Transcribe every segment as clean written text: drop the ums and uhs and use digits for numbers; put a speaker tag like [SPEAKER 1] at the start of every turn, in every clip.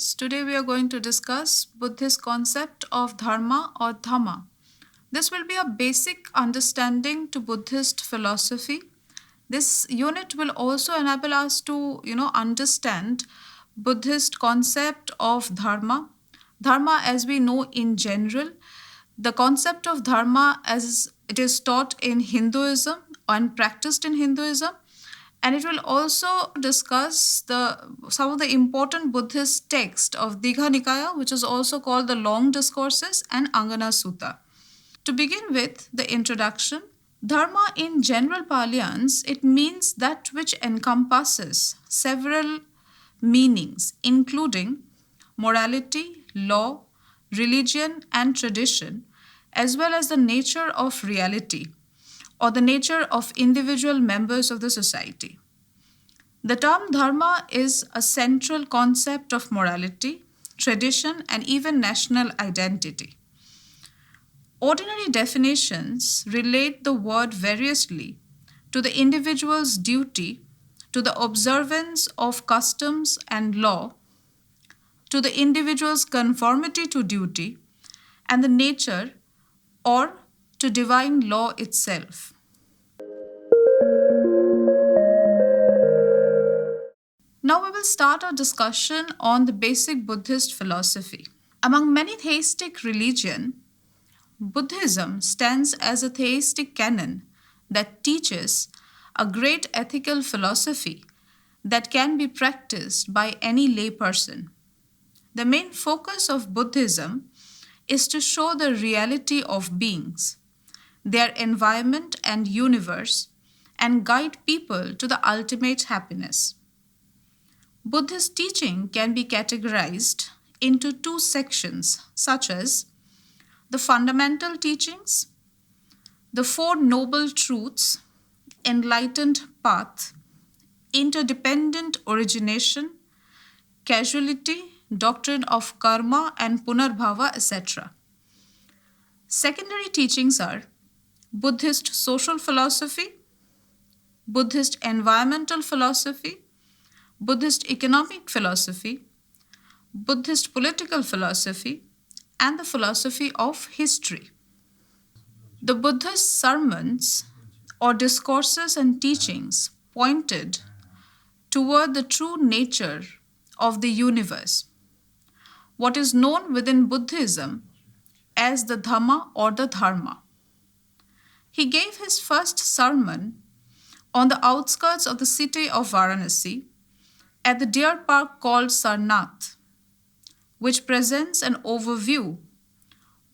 [SPEAKER 1] students. Today we are going to discuss Buddhist concept of dharma or dhamma. This will be a basic understanding to Buddhist philosophy. This unit will also enable us to, understand Buddhist concept of dharma. Dharma as we know in general, the concept of dharma as it is taught in Hinduism and practiced in Hinduism, and it will also discuss some of the important Buddhist texts of Digha Nikaya, which is also called the Long Discourses and Angana Sutta. To begin with the introduction, dharma in general parlance, it means that which encompasses several meanings, including morality, law, religion, and tradition, as well as the nature of reality or the nature of individual members of the society. The term dharma is a central concept of morality, tradition, and even national identity. Ordinary definitions relate the word variously to the individual's duty, to the observance of customs and law, to the individual's conformity to duty, and the nature or to divine law itself. Now we will start our discussion on the basic Buddhist philosophy. Among many theistic religions, Buddhism stands as a theistic canon that teaches a great ethical philosophy that can be practiced by any layperson. The main focus of Buddhism is to show the reality of beings, their environment and universe, and guide people to the ultimate happiness. Buddhist teaching can be categorized into two sections, such as the fundamental teachings, the Four Noble Truths, enlightened path, interdependent origination, causality, doctrine of karma and punarbhava, etc. Secondary teachings are Buddhist social philosophy, Buddhist environmental philosophy, Buddhist economic philosophy, Buddhist political philosophy, and the philosophy of history. The Buddhist sermons or discourses and teachings pointed toward the true nature of the universe, what is known within Buddhism as the Dhamma or the Dharma. He gave his first sermon on the outskirts of the city of Varanasi at the deer park called Sarnath, which presents an overview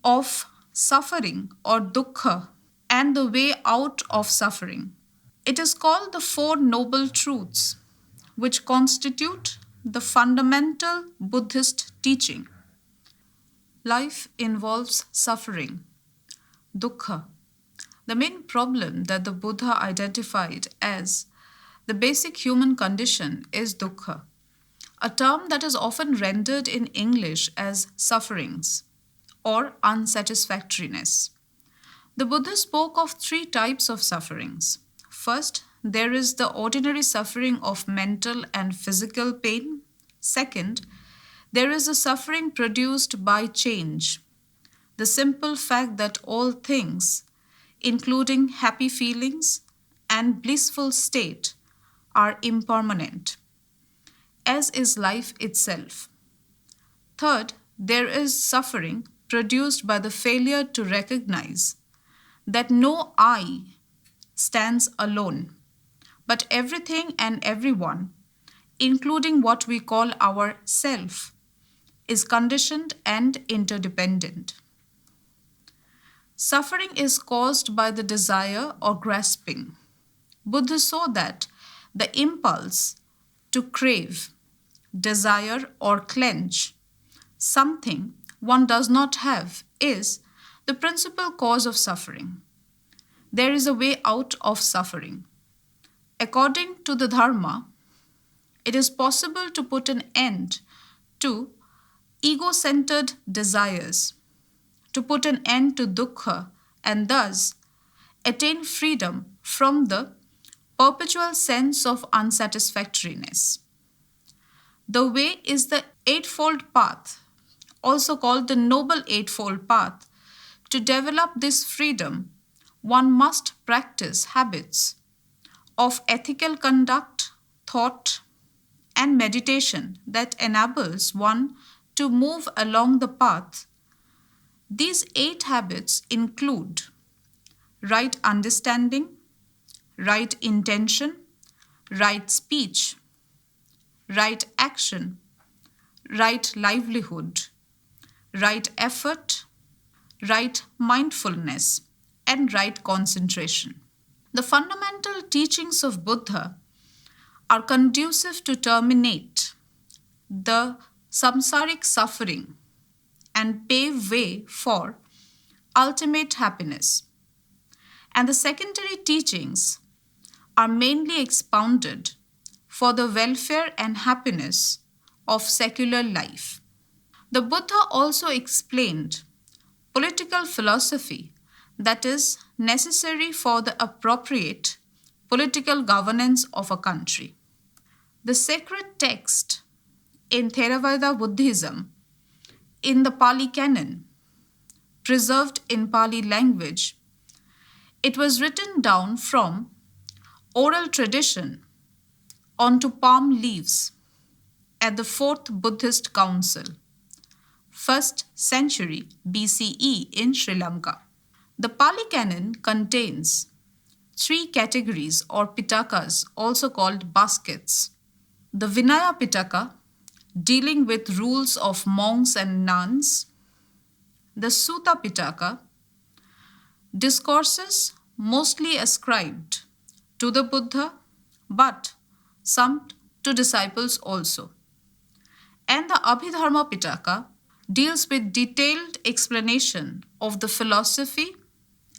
[SPEAKER 1] of suffering or dukkha and the way out of suffering. It is called the Four Noble Truths, which constitute the fundamental Buddhist teaching. Life involves suffering, dukkha. The main problem that the Buddha identified as the basic human condition is dukkha, a term that is often rendered in English as sufferings or unsatisfactoriness. The Buddha spoke of three types of sufferings. First, there is the ordinary suffering of mental and physical pain. Second, there is the suffering produced by change, the simple fact that all things, including happy feelings and blissful state, are impermanent, as is life itself. Third, there is suffering produced by the failure to recognize that no I stands alone, but everything and everyone, including what we call our self, is conditioned and interdependent. Suffering is caused by the desire or grasping. Buddha saw that the impulse to crave, desire, or clench something one does not have is the principal cause of suffering. There is a way out of suffering. According to the Dharma, it is possible to put an end to ego-centered desires, to put an end to dukkha, and thus attain freedom from the perpetual sense of unsatisfactoriness. The way is the Eightfold Path, also called the Noble Eightfold Path, to develop this freedom, one must practice habits of ethical conduct, thought, and meditation that enables one to move along the path. These 8 habits include right understanding, right intention, right speech, right action, right livelihood, right effort, right mindfulness, and right concentration. The fundamental teachings of Buddha are conducive to terminate the samsaric suffering and pave way for ultimate happiness. And the secondary teachings are mainly expounded for the welfare and happiness of secular life. The Buddha also explained political philosophy that is necessary for the appropriate political governance of a country. The sacred text in Theravada Buddhism in the Pali Canon, preserved in Pali language, it was written down from oral tradition onto palm leaves at the Fourth Buddhist Council, 1st century BCE in Sri Lanka. The Pali Canon contains 3 categories or pitakas, also called baskets. The Vinaya Pitaka, dealing with rules of monks and nuns. The Sutta Pitaka, discourses mostly ascribed to the Buddha, but some to disciples also. And the Abhidharma Pitaka deals with detailed explanation of the philosophy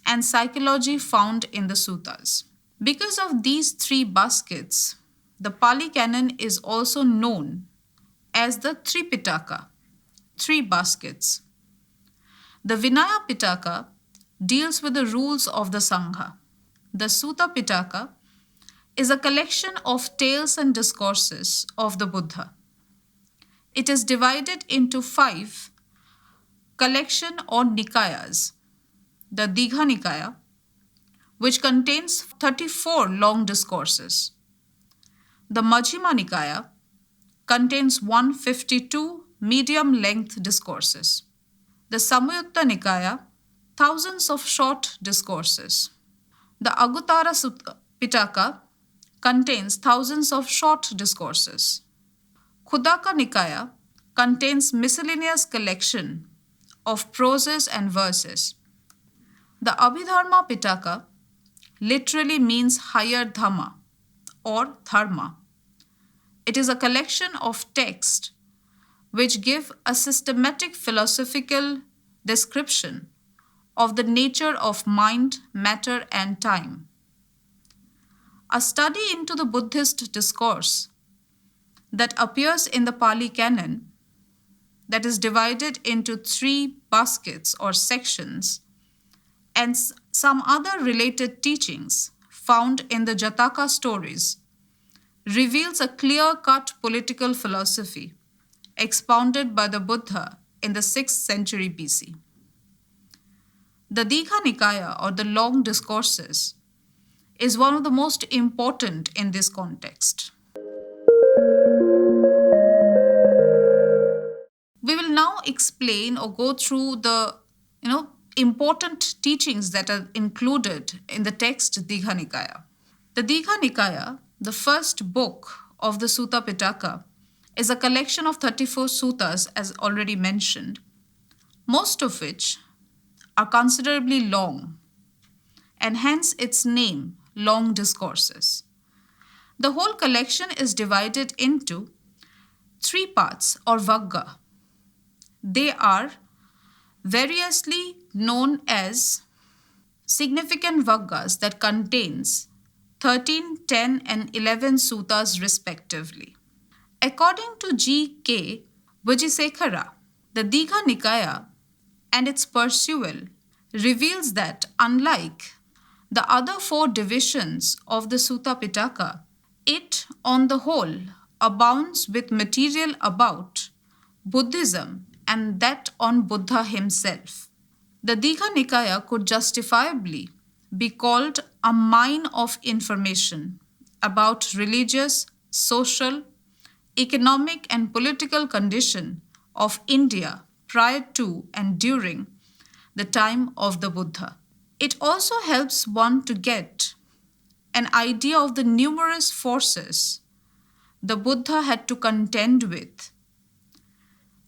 [SPEAKER 1] and psychology found in the suttas. Because of these 3 baskets, the Pali Canon is also known as the Tripitaka, 3 baskets. The Vinaya Pitaka deals with the rules of the Sangha. The Sutta Pitaka is a collection of tales and discourses of the Buddha. It is divided into 5 collection or Nikayas. The Digha Nikaya, which contains 34 long discourses. The Majjhima Nikaya contains 152 medium-length discourses. The Samyutta Nikaya, thousands of short discourses. The Anguttara Sutta Pitaka contains thousands of short discourses. Khuddaka Nikaya contains miscellaneous collection of proses and verses. The Abhidharma Pitaka literally means higher dhamma or dharma. It is a collection of texts which give a systematic philosophical description of the nature of mind, matter, and time. A study into the Buddhist discourse that appears in the Pali Canon, that is divided into 3 baskets or sections, and some other related teachings found in the Jataka stories, reveals a clear-cut political philosophy expounded by the Buddha in the 6th century BC. The Digha Nikaya, or the long discourses, is one of the most important in this context. We will now explain or go through the important teachings that are included in the text Digha Nikaya. The Digha Nikaya, the first book of the Sutta Pitaka, is a collection of 34 suttas, as already mentioned, most of which are considerably long, and hence its name, Long Discourses. The whole collection is divided into 3 parts or Vagga. They are variously known as significant Vaggas that contains 13, 10, and 11 suttas respectively. According to G.K. Vijayasekhara, the Digha Nikaya and its pursual reveals that unlike the other 4 divisions of the Sutta Pitaka, it on the whole abounds with material about Buddhism and that on Buddha himself. The Digha Nikaya could justifiably be called a mine of information about religious, social, economic, and political condition of India prior to and during the time of the Buddha. It also helps one to get an idea of the numerous forces the Buddha had to contend with,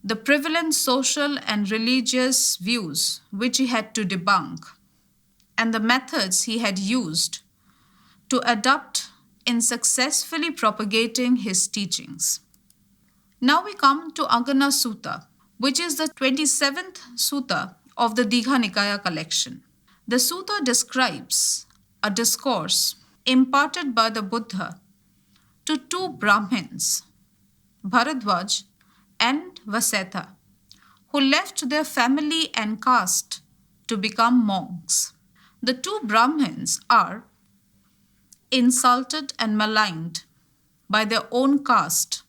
[SPEAKER 1] the prevalent social and religious views which he had to debunk, and the methods he had used to adopt in successfully propagating his teachings. Now we come to Agana Sutta, which is the 27th sutta of the Digha Nikaya collection. The sutta describes a discourse imparted by the Buddha to two Brahmins, Bharadwaj and Vasetha, who left their family and caste to become monks. The two Brahmins are insulted and maligned by their own caste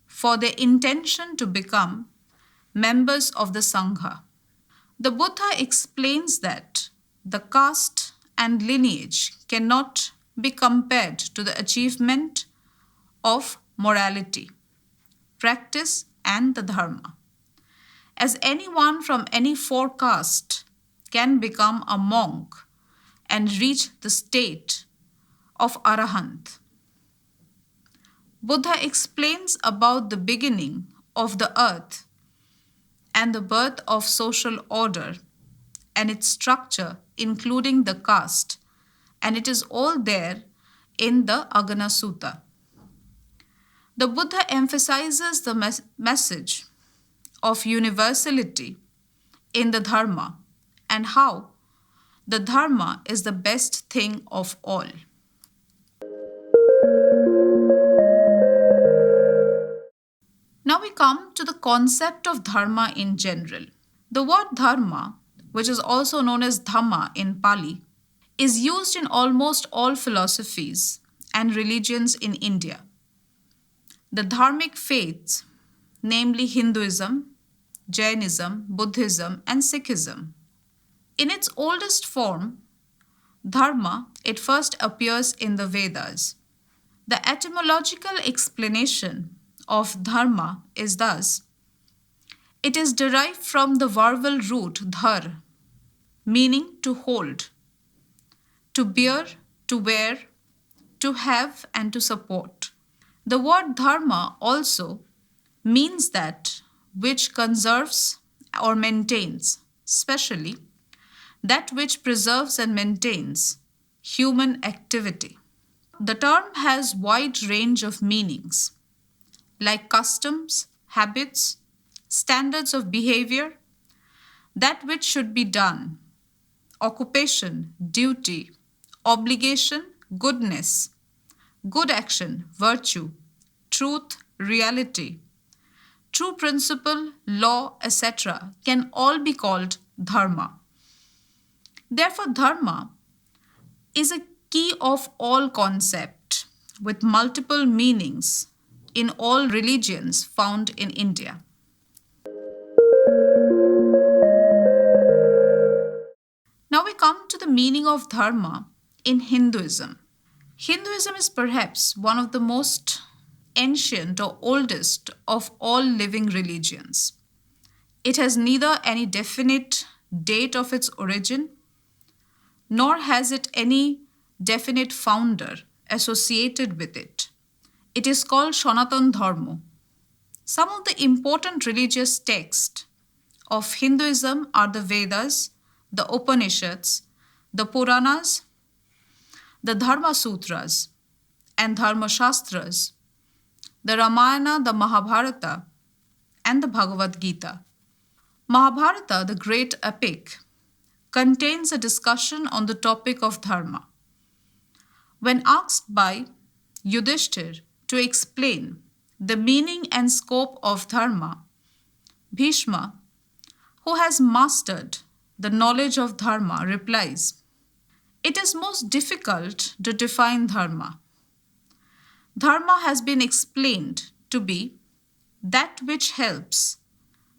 [SPEAKER 1] for their intention to become members of the Sangha. The Buddha explains that the caste and lineage cannot be compared to the achievement of morality, practice, and the Dharma, as anyone from any four castes can become a monk and reach the state of Arahant. Buddha explains about the beginning of the earth and the birth of social order and its structure, including the caste, and it is all there in the Agana Sutta. The Buddha emphasizes the message of universality in the Dharma and how the Dharma is the best thing of all. Now we come to the concept of Dharma in general. The word Dharma, which is also known as Dhamma in Pali, is used in almost all philosophies and religions in India. The dharmic faiths, namely Hinduism, Jainism, Buddhism, and Sikhism. In its oldest form, Dharma, it first appears in the Vedas. The etymological explanation of Dharma is thus: it is derived from the vowel root dhar, meaning to hold, to bear, to wear, to have, and to support. The word dharma also means that which conserves or maintains, especially that which preserves and maintains human activity. The term has wide range of meanings like customs, habits, standards of behavior, that which should be done, occupation, duty, obligation, goodness, good action, virtue, truth, reality, true principle, law, etc. can all be called dharma. Therefore, dharma is a key of all concept with multiple meanings in all religions found in India. Now we come to the meaning of dharma in Hinduism. Hinduism is perhaps one of the most ancient or oldest of all living religions. It has neither any definite date of its origin, nor has it any definite founder associated with it. It is called Sanatana Dharma. Some of the important religious texts of Hinduism are the Vedas, the Upanishads, the Puranas, the Dharma Sutras and Dharma Shastras, the Ramayana, the Mahabharata, and the Bhagavad Gita. Mahabharata, the great epic, contains a discussion on the topic of dharma. When asked by Yudhishthir to explain the meaning and scope of dharma, Bhishma, who has mastered the knowledge of dharma, replies, "It is most difficult to define dharma. Dharma has been explained to be that which helps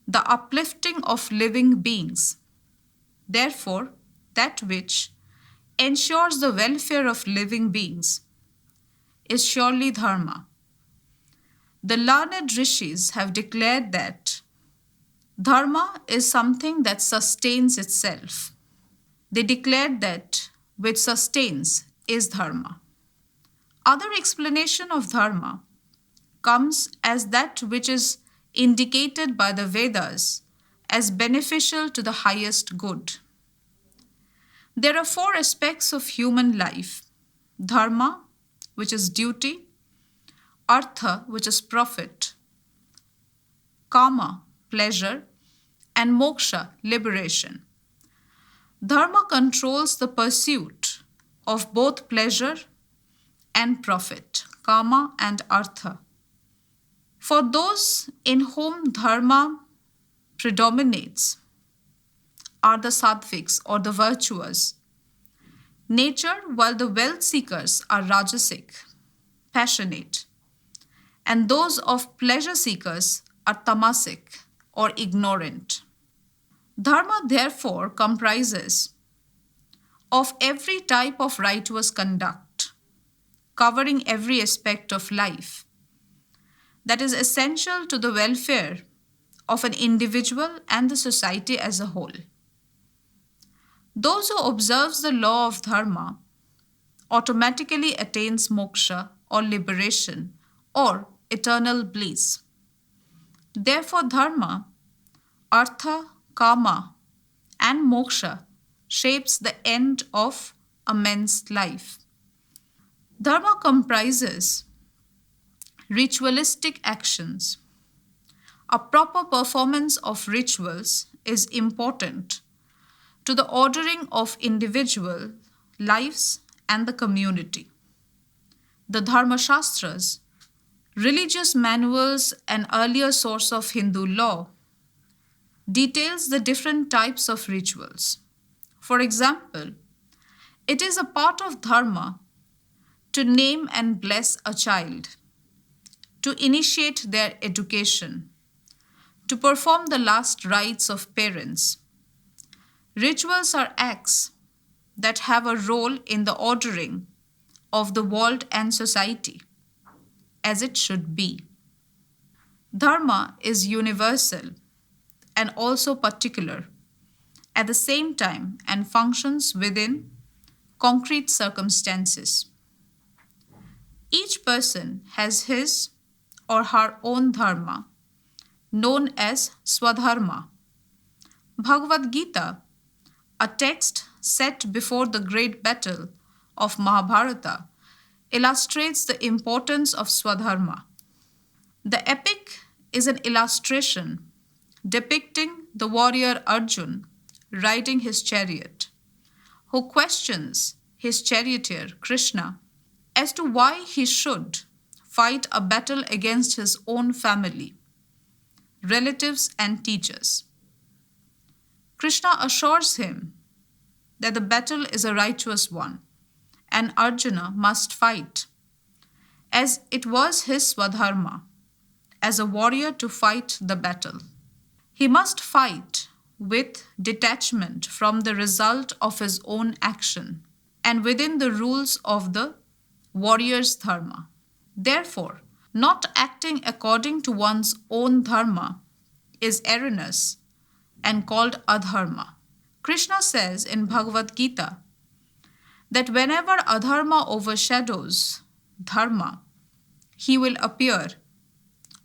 [SPEAKER 1] the uplifting of living beings. Therefore, that which ensures the welfare of living beings is surely dharma. The learned rishis have declared that dharma is something that sustains itself. They declared that which sustains is dharma. Other explanation of dharma comes as that which is indicated by the Vedas as beneficial to the highest good. There are four aspects of human life: dharma, which is duty; artha, which is profit; kama, pleasure; and moksha, liberation. Dharma controls the pursuit of both pleasure and profit, kama and artha. For those in whom dharma predominates are the sattvics or the virtuous nature, while the wealth seekers are rajasic, passionate, and those of pleasure seekers are tamasic or ignorant. Dharma therefore comprises of every type of righteous conduct, covering every aspect of life that is essential to the welfare of an individual and the society as a whole. Those who observes the law of dharma automatically attains moksha or liberation or eternal bliss. Therefore, dharma, artha, kama, and moksha shapes the end of a man's life. Dharma comprises ritualistic actions. A proper performance of rituals is important to the ordering of individual lives and the community. The Dharma Shastras, religious manuals, an earlier source of Hindu law, details the different types of rituals. For example, it is a part of dharma to name and bless a child, to initiate their education, to perform the last rites of parents. Rituals are acts that have a role in the ordering of the world and society, as it should be. Dharma is universal and also particular at the same time and functions within concrete circumstances. Each person has his or her own dharma, known as Swadharma. Bhagavad Gita, a text set before the great battle of Mahabharata, illustrates the importance of Swadharma. The epic is an illustration depicting the warrior Arjun riding his chariot, who questions his charioteer Krishna as to why he should fight a battle against his own family, relatives, and teachers. Krishna assures him that the battle is a righteous one and Arjuna must fight, as it was his swadharma as a warrior to fight the battle. He must fight with detachment from the result of his own action and within the rules of the warrior's dharma. Therefore, not acting according to one's own dharma is erroneous and called adharma. Krishna says in Bhagavad Gita that whenever adharma overshadows dharma, he will appear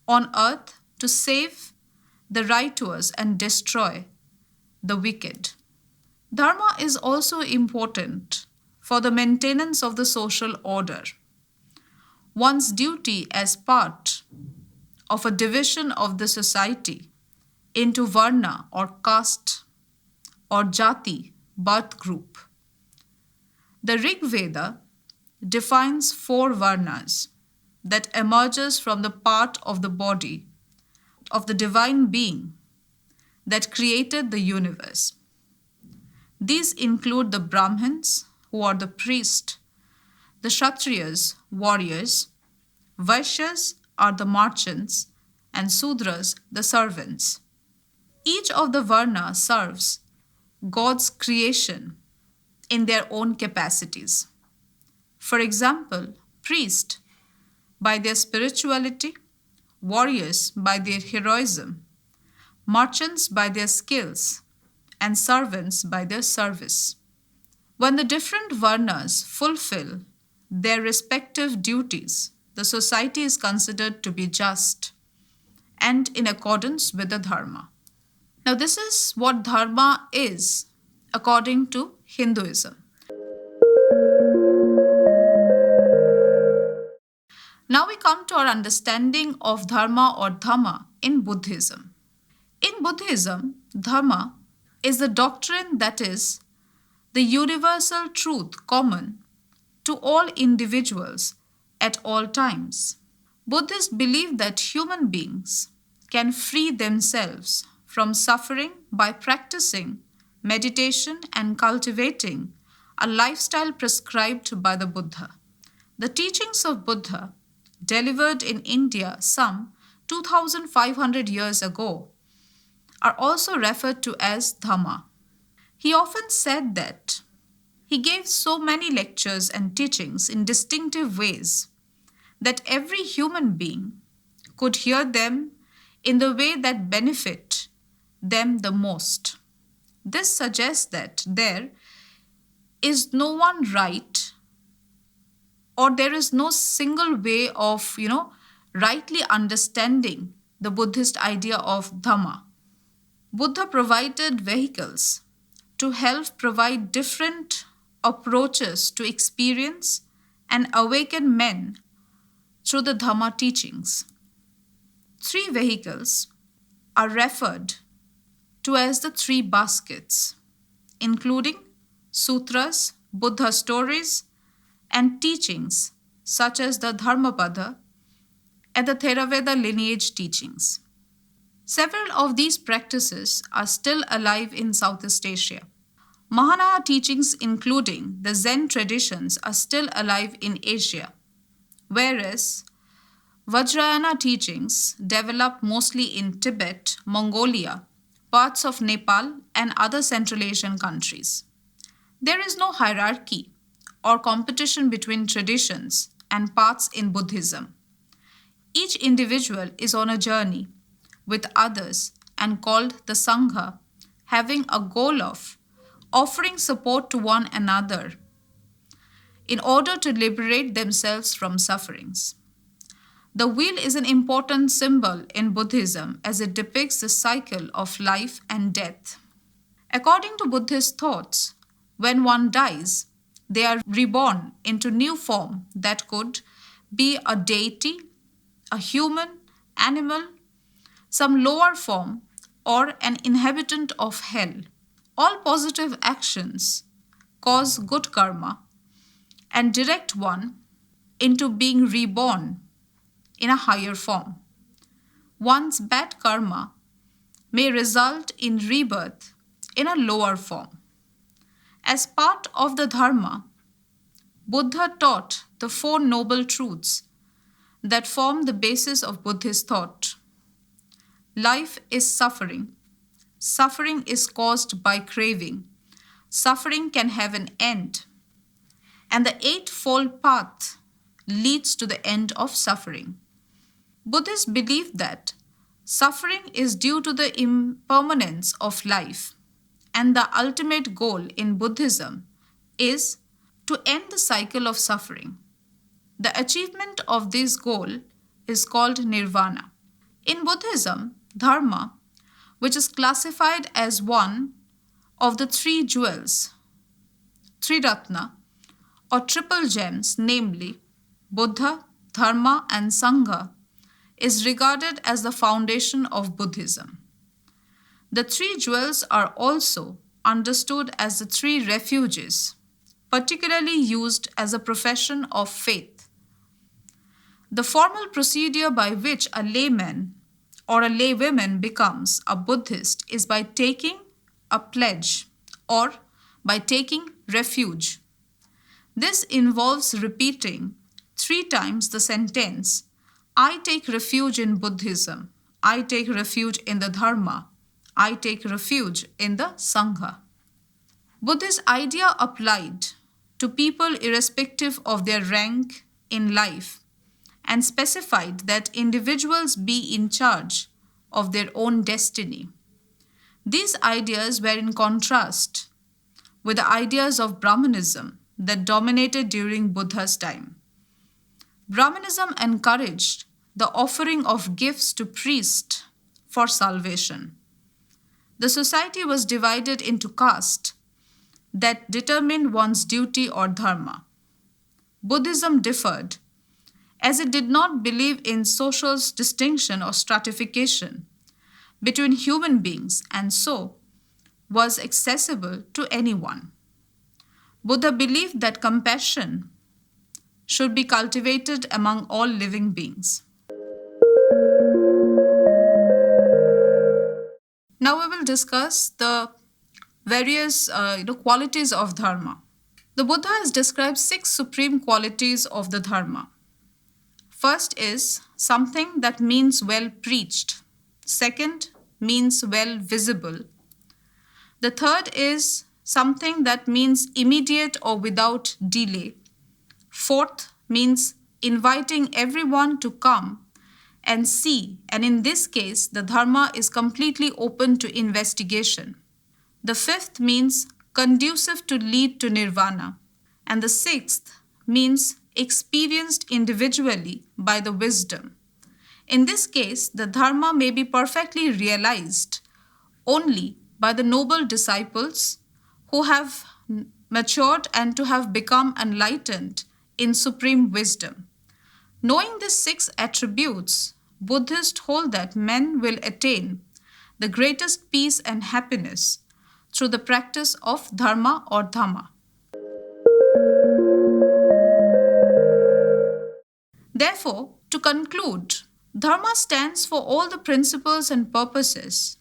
[SPEAKER 1] on earth to save the righteous and destroy the wicked. Dharma is also important for the maintenance of the social order. One's duty as part of a division of the society into varna or caste or jati, birth group. The Rig Veda defines 4 varnas that emerges from the part of the body of the divine being that created the universe. These include the Brahmins, who are the priests, the Kshatriyas, warriors, Vaishyas are the merchants, and Sudras the servants. Each of the Varna serves God's creation in their own capacities. For example, priests by their spirituality, warriors by their heroism, merchants by their skills, and servants by their service. When the different Varnas fulfill their respective duties, the society is considered to be just and in accordance with the Dharma. Now, this is what Dharma is according to Hinduism. Now we come to our understanding of Dharma or Dhamma in Buddhism. In Buddhism, Dharma is the doctrine that is the universal truth common to all individuals at all times. Buddhists believe that human beings can free themselves from suffering by practicing meditation and cultivating a lifestyle prescribed by the Buddha. The teachings of Buddha, delivered in India some 2500 years ago, are also referred to as Dhamma. He often said that he gave so many lectures and teachings in distinctive ways that every human being could hear them in the way that benefit them the most. This suggests that there is no one right, or there is no single way of, rightly understanding the Buddhist idea of Dhamma. Buddha provided vehicles to help provide different approaches to experience and awaken men through the Dhamma teachings. 3 vehicles are referred to as the 3 baskets, including sutras, Buddha stories, and teachings such as the Dharmapada and the Theravada lineage teachings. Several of these practices are still alive in Southeast Asia. Mahayana teachings, including the Zen traditions, are still alive in Asia, whereas Vajrayana teachings developed mostly in Tibet, Mongolia, parts of Nepal, and other Central Asian countries. There is no hierarchy or competition between traditions and paths in Buddhism. Each individual is on a journey with others and called the Sangha, having a goal of offering support to one another in order to liberate themselves from sufferings. The wheel is an important symbol in Buddhism as it depicts the cycle of life and death. According to Buddhist thoughts, when one dies, they are reborn into new form that could be a deity, a human, animal, some lower form, or an inhabitant of hell. All positive actions cause good karma and direct one into being reborn in a higher form. One's bad karma may result in rebirth in a lower form. As part of the Dharma, Buddha taught the 4 noble truths that form the basis of Buddhist thought. Life is suffering. Suffering is caused by craving. Suffering can have an end. And the Eightfold Path leads to the end of suffering. Buddhists believe that suffering is due to the impermanence of life, and the ultimate goal in Buddhism is to end the cycle of suffering. The achievement of this goal is called nirvana. In Buddhism, Dharma, which is classified as one of the 3 jewels, Triratna, or triple gems, namely Buddha, Dharma, and Sangha, is regarded as the foundation of Buddhism. The 3 jewels are also understood as the 3 refuges, particularly used as a profession of faith. The formal procedure by which a layman or a laywoman becomes a Buddhist is by taking a pledge or by taking refuge. This involves repeating 3 times the sentence, I take refuge in Buddhism, I take refuge in the Dharma. I take refuge in the Sangha. Buddhist idea applied to people irrespective of their rank in life and specified that individuals be in charge of their own destiny. These ideas were in contrast with the ideas of Brahmanism that dominated during Buddha's time. Brahmanism encouraged the offering of gifts to priests for salvation. The society was divided into castes that determined one's duty or dharma. Buddhism differed, as it did not believe in social distinction or stratification between human beings and so was accessible to anyone. Buddha believed that compassion should be cultivated among all living beings. Now we will discuss the various qualities of dharma. The Buddha has described 6 supreme qualities of the dharma. First is something that means well preached. Second means well visible. The third is something that means immediate or without delay. Fourth means inviting everyone to come and see, and in this case, the dharma is completely open to investigation. The fifth means conducive to lead to nirvana, and the sixth means experienced individually by the wisdom. In this case, the dharma may be perfectly realized only by the noble disciples who have matured and to have become enlightened in supreme wisdom. Knowing these 6 attributes, Buddhists hold that men will attain the greatest peace and happiness through the practice of dharma or dhamma. Therefore, to conclude, dharma stands for all the principles and purposes,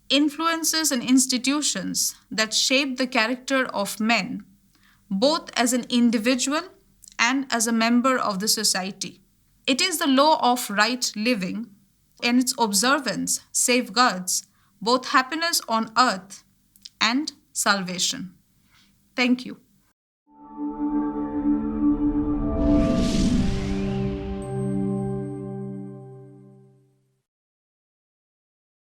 [SPEAKER 1] influences and institutions that shape the character of men, both as an individual and as a member of the society. It is the law of right living, and its observance safeguards both happiness on earth and salvation. Thank you.